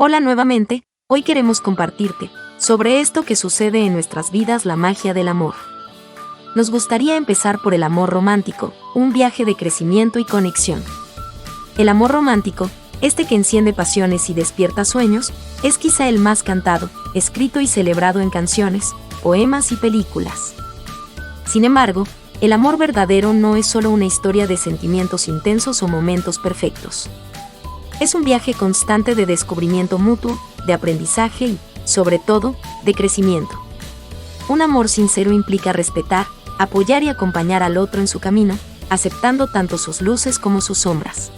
Hola nuevamente, hoy queremos compartirte sobre esto que sucede en nuestras vidas, la magia del amor. Nos gustaría empezar por el amor romántico, un viaje de crecimiento y conexión. El amor romántico, este que enciende pasiones y despierta sueños, es quizá el más cantado, escrito y celebrado en canciones, poemas y películas. Sin embargo, el amor verdadero no es solo una historia de sentimientos intensos o momentos perfectos. Es un viaje constante de descubrimiento mutuo, de aprendizaje y, sobre todo, de crecimiento. Un amor sincero implica respetar, apoyar y acompañar al otro en su camino, aceptando tanto sus luces como sus sombras.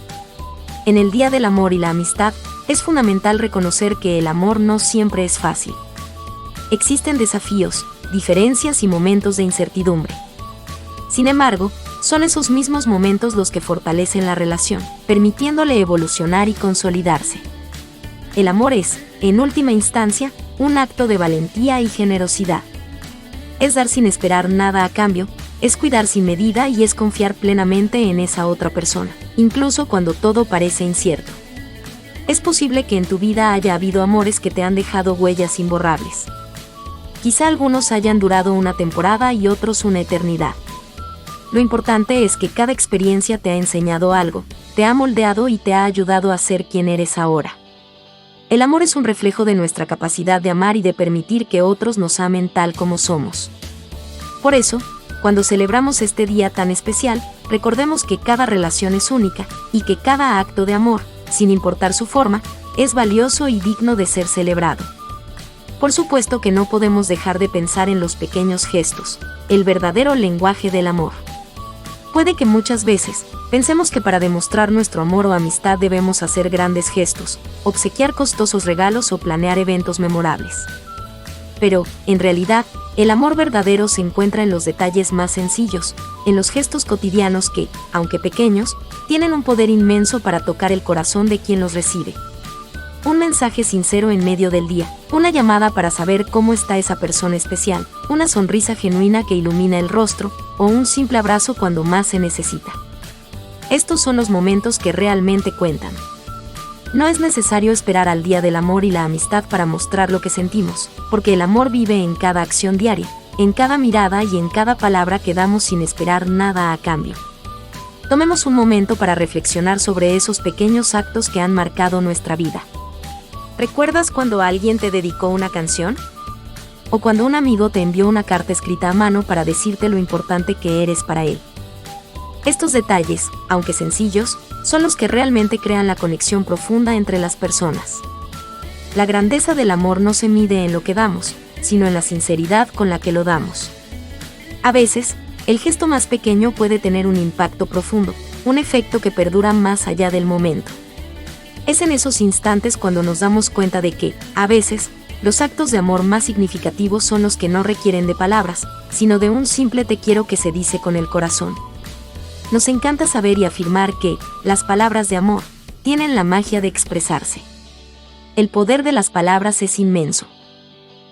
En el Día del Amor y la Amistad, es fundamental reconocer que el amor no siempre es fácil. Existen desafíos, diferencias y momentos de incertidumbre. Sin embargo, son esos mismos momentos los que fortalecen la relación, permitiéndole evolucionar y consolidarse. El amor es, en última instancia, un acto de valentía y generosidad. Es dar sin esperar nada a cambio, es cuidar sin medida y es confiar plenamente en esa otra persona, incluso cuando todo parece incierto. Es posible que en tu vida haya habido amores que te han dejado huellas imborrables. Quizá algunos hayan durado una temporada y otros una eternidad. Lo importante es que cada experiencia te ha enseñado algo, te ha moldeado y te ha ayudado a ser quien eres ahora. El amor es un reflejo de nuestra capacidad de amar y de permitir que otros nos amen tal como somos. Por eso, cuando celebramos este día tan especial, recordemos que cada relación es única y que cada acto de amor, sin importar su forma, es valioso y digno de ser celebrado. Por supuesto que no podemos dejar de pensar en los pequeños gestos, el verdadero lenguaje del amor. Puede que muchas veces pensemos que para demostrar nuestro amor o amistad debemos hacer grandes gestos, obsequiar costosos regalos o planear eventos memorables. Pero, en realidad, el amor verdadero se encuentra en los detalles más sencillos, en los gestos cotidianos que, aunque pequeños, tienen un poder inmenso para tocar el corazón de quien los recibe. Un mensaje sincero en medio del día, una llamada para saber cómo está esa persona especial, una sonrisa genuina que ilumina el rostro, o un simple abrazo cuando más se necesita. Estos son los momentos que realmente cuentan. No es necesario esperar al Día del Amor y la Amistad para mostrar lo que sentimos, porque el amor vive en cada acción diaria, en cada mirada y en cada palabra que damos sin esperar nada a cambio. Tomemos un momento para reflexionar sobre esos pequeños actos que han marcado nuestra vida. ¿Recuerdas cuando alguien te dedicó una canción? ¿O cuando un amigo te envió una carta escrita a mano para decirte lo importante que eres para él? Estos detalles, aunque sencillos, son los que realmente crean la conexión profunda entre las personas. La grandeza del amor no se mide en lo que damos, sino en la sinceridad con la que lo damos. A veces, el gesto más pequeño puede tener un impacto profundo, un efecto que perdura más allá del momento. Es en esos instantes cuando nos damos cuenta de que, a veces, los actos de amor más significativos son los que no requieren de palabras, sino de un simple te quiero que se dice con el corazón. Nos encanta saber y afirmar que las palabras de amor tienen la magia de expresarse. El poder de las palabras es inmenso.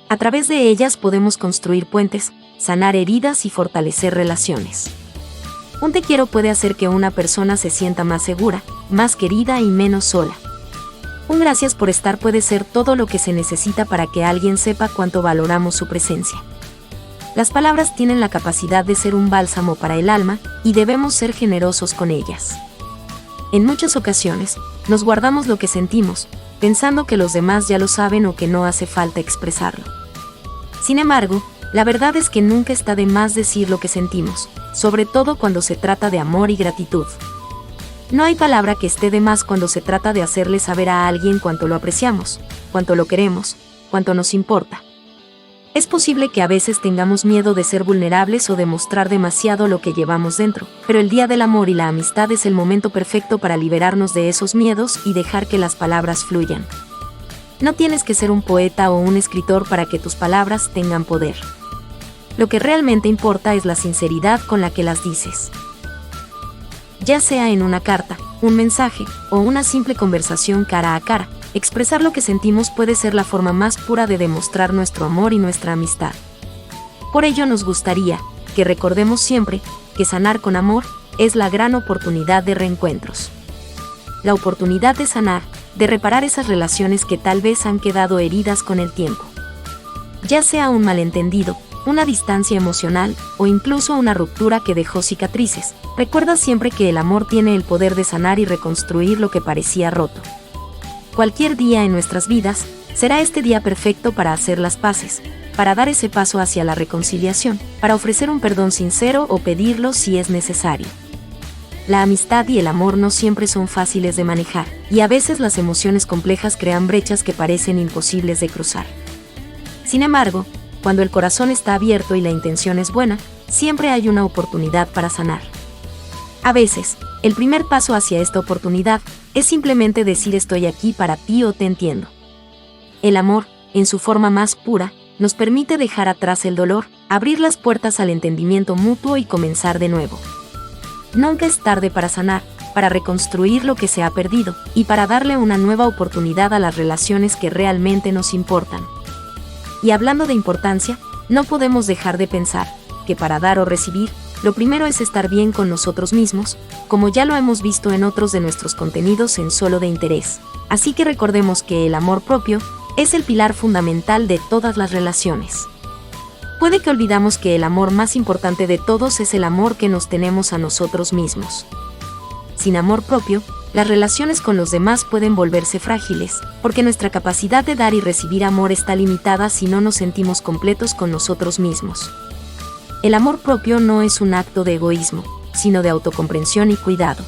A través de ellas podemos construir puentes, sanar heridas y fortalecer relaciones. Un te quiero puede hacer que una persona se sienta más segura, más querida y menos sola. Un gracias por estar puede ser todo lo que se necesita para que alguien sepa cuánto valoramos su presencia. Las palabras tienen la capacidad de ser un bálsamo para el alma y debemos ser generosos con ellas. En muchas ocasiones, nos guardamos lo que sentimos, pensando que los demás ya lo saben o que no hace falta expresarlo. Sin embargo, la verdad es que nunca está de más decir lo que sentimos, sobre todo cuando se trata de amor y gratitud. No hay palabra que esté de más cuando se trata de hacerle saber a alguien cuánto lo apreciamos, cuánto lo queremos, cuánto nos importa. Es posible que a veces tengamos miedo de ser vulnerables o de mostrar demasiado lo que llevamos dentro, pero el Día del Amor y la Amistad es el momento perfecto para liberarnos de esos miedos y dejar que las palabras fluyan. No tienes que ser un poeta o un escritor para que tus palabras tengan poder. Lo que realmente importa es la sinceridad con la que las dices. Ya sea en una carta, un mensaje o una simple conversación cara a cara, expresar lo que sentimos puede ser la forma más pura de demostrar nuestro amor y nuestra amistad. Por ello nos gustaría que recordemos siempre que sanar con amor es la gran oportunidad de reencuentros. La oportunidad de sanar de reparar esas relaciones que tal vez han quedado heridas con el tiempo. Ya sea un malentendido, una distancia emocional o incluso una ruptura que dejó cicatrices, recuerda siempre que el amor tiene el poder de sanar y reconstruir lo que parecía roto. Cualquier día en nuestras vidas será este día perfecto para hacer las paces, para dar ese paso hacia la reconciliación, para ofrecer un perdón sincero o pedirlo si es necesario. La amistad y el amor no siempre son fáciles de manejar, y a veces las emociones complejas crean brechas que parecen imposibles de cruzar. Sin embargo, cuando el corazón está abierto y la intención es buena, siempre hay una oportunidad para sanar. A veces, el primer paso hacia esta oportunidad es simplemente decir estoy aquí para ti o te entiendo. El amor, en su forma más pura, nos permite dejar atrás el dolor, abrir las puertas al entendimiento mutuo y comenzar de nuevo. Nunca es tarde para sanar, para reconstruir lo que se ha perdido y para darle una nueva oportunidad a las relaciones que realmente nos importan. Y hablando de importancia, no podemos dejar de pensar que para dar o recibir, lo primero es estar bien con nosotros mismos, como ya lo hemos visto en otros de nuestros contenidos en Solo de Interés. Así que recordemos que el amor propio es el pilar fundamental de todas las relaciones. Puede que olvidamos que el amor más importante de todos es el amor que nos tenemos a nosotros mismos. Sin amor propio, las relaciones con los demás pueden volverse frágiles, porque nuestra capacidad de dar y recibir amor está limitada si no nos sentimos completos con nosotros mismos. El amor propio no es un acto de egoísmo, sino de autocomprensión y cuidado.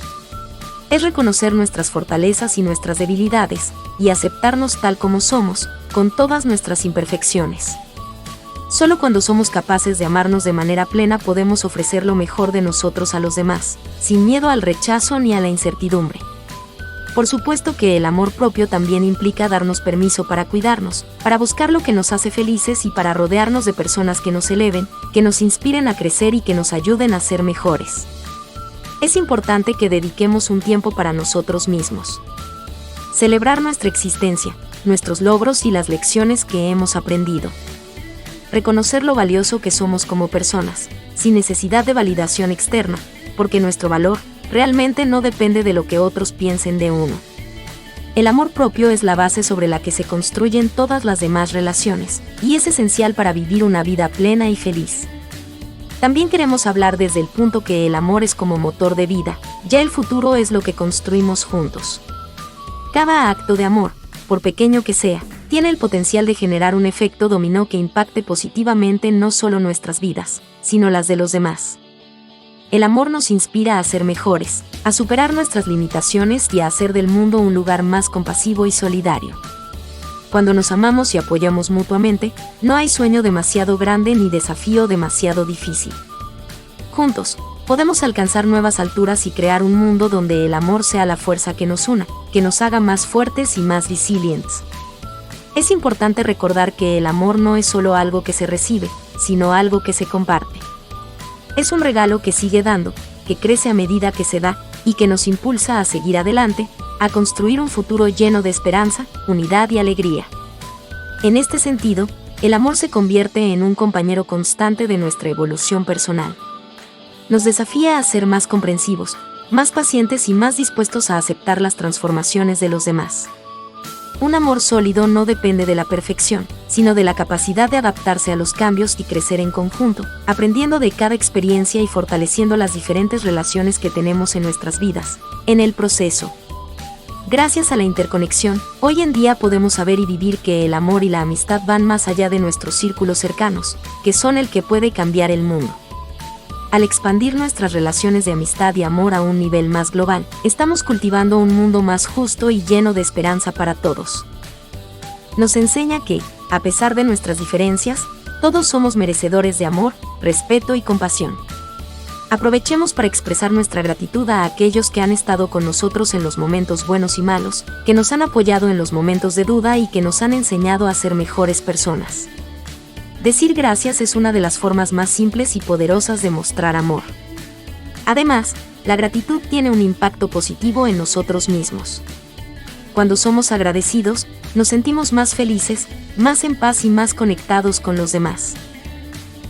Es reconocer nuestras fortalezas y nuestras debilidades, y aceptarnos tal como somos, con todas nuestras imperfecciones. Solo cuando somos capaces de amarnos de manera plena podemos ofrecer lo mejor de nosotros a los demás, sin miedo al rechazo ni a la incertidumbre. Por supuesto que el amor propio también implica darnos permiso para cuidarnos, para buscar lo que nos hace felices y para rodearnos de personas que nos eleven, que nos inspiren a crecer y que nos ayuden a ser mejores. Es importante que dediquemos un tiempo para nosotros mismos. Celebrar nuestra existencia, nuestros logros y las lecciones que hemos aprendido. Reconocer lo valioso que somos como personas, sin necesidad de validación externa, porque nuestro valor realmente no depende de lo que otros piensen de uno. El amor propio es la base sobre la que se construyen todas las demás relaciones, y es esencial para vivir una vida plena y feliz. También queremos hablar desde el punto que el amor es como motor de vida, ya el futuro es lo que construimos juntos. Cada acto de amor, por pequeño que sea, tiene el potencial de generar un efecto dominó que impacte positivamente no solo nuestras vidas, sino las de los demás. El amor nos inspira a ser mejores, a superar nuestras limitaciones y a hacer del mundo un lugar más compasivo y solidario. Cuando nos amamos y apoyamos mutuamente, no hay sueño demasiado grande ni desafío demasiado difícil. Juntos, podemos alcanzar nuevas alturas y crear un mundo donde el amor sea la fuerza que nos una, que nos haga más fuertes y más resilientes. Es importante recordar que el amor no es solo algo que se recibe, sino algo que se comparte. Es un regalo que sigue dando, que crece a medida que se da, y que nos impulsa a seguir adelante, a construir un futuro lleno de esperanza, unidad y alegría. En este sentido, el amor se convierte en un compañero constante de nuestra evolución personal. Nos desafía a ser más comprensivos, más pacientes y más dispuestos a aceptar las transformaciones de los demás. Un amor sólido no depende de la perfección, sino de la capacidad de adaptarse a los cambios y crecer en conjunto, aprendiendo de cada experiencia y fortaleciendo las diferentes relaciones que tenemos en nuestras vidas. En el proceso, gracias a la interconexión, hoy en día podemos saber y vivir que el amor y la amistad van más allá de nuestros círculos cercanos, que son el que puede cambiar el mundo. Al expandir nuestras relaciones de amistad y amor a un nivel más global, estamos cultivando un mundo más justo y lleno de esperanza para todos. Nos enseña que, a pesar de nuestras diferencias, todos somos merecedores de amor, respeto y compasión. Aprovechemos para expresar nuestra gratitud a aquellos que han estado con nosotros en los momentos buenos y malos, que nos han apoyado en los momentos de duda y que nos han enseñado a ser mejores personas. Decir gracias es una de las formas más simples y poderosas de mostrar amor. Además, la gratitud tiene un impacto positivo en nosotros mismos. Cuando somos agradecidos, nos sentimos más felices, más en paz y más conectados con los demás.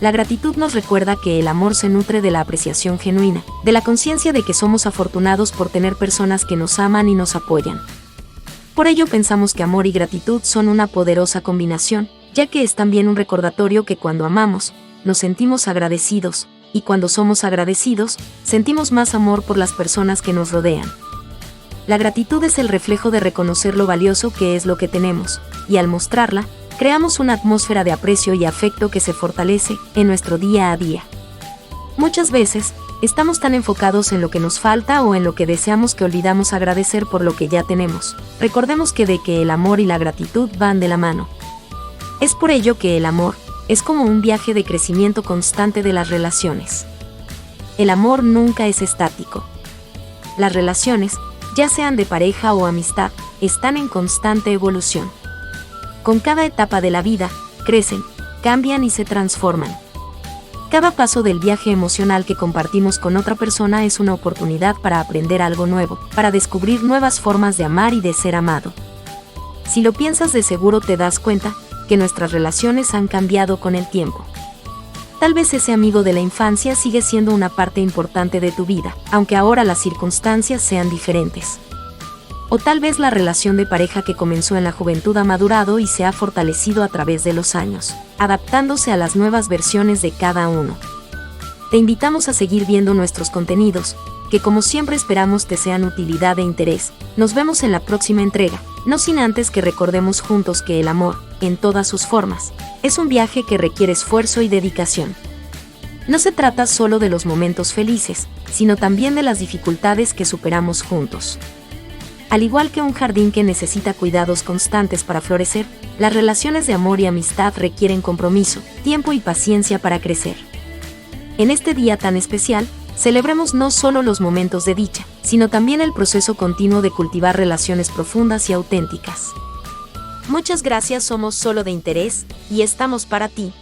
La gratitud nos recuerda que el amor se nutre de la apreciación genuina, de la conciencia de que somos afortunados por tener personas que nos aman y nos apoyan. Por ello pensamos que amor y gratitud son una poderosa combinación, ya que es también un recordatorio que cuando amamos, nos sentimos agradecidos, y cuando somos agradecidos, sentimos más amor por las personas que nos rodean. La gratitud es el reflejo de reconocer lo valioso que es lo que tenemos, y al mostrarla, creamos una atmósfera de aprecio y afecto que se fortalece en nuestro día a día. Muchas veces, estamos tan enfocados en lo que nos falta o en lo que deseamos que olvidamos agradecer por lo que ya tenemos. Recordemos que el amor y la gratitud van de la mano. Es por ello que el amor es como un viaje de crecimiento constante de las relaciones. El amor nunca es estático. Las relaciones, ya sean de pareja o amistad, están en constante evolución. Con cada etapa de la vida, crecen, cambian y se transforman. Cada paso del viaje emocional que compartimos con otra persona es una oportunidad para aprender algo nuevo, para descubrir nuevas formas de amar y de ser amado. Si lo piensas, de seguro te das cuenta que nuestras relaciones han cambiado con el tiempo. Tal vez ese amigo de la infancia sigue siendo una parte importante de tu vida, aunque ahora las circunstancias sean diferentes. O tal vez la relación de pareja que comenzó en la juventud ha madurado y se ha fortalecido a través de los años, adaptándose a las nuevas versiones de cada uno. Te invitamos a seguir viendo nuestros contenidos, que como siempre esperamos te sean utilidad e interés. Nos vemos en la próxima entrega, no sin antes que recordemos juntos que el amor, en todas sus formas, es un viaje que requiere esfuerzo y dedicación. No se trata solo de los momentos felices, sino también de las dificultades que superamos juntos. Al igual que un jardín que necesita cuidados constantes para florecer, las relaciones de amor y amistad requieren compromiso, tiempo y paciencia para crecer. En este día tan especial, celebremos no solo los momentos de dicha, sino también el proceso continuo de cultivar relaciones profundas y auténticas. Muchas gracias, somos Solo de Interés, y estamos para ti.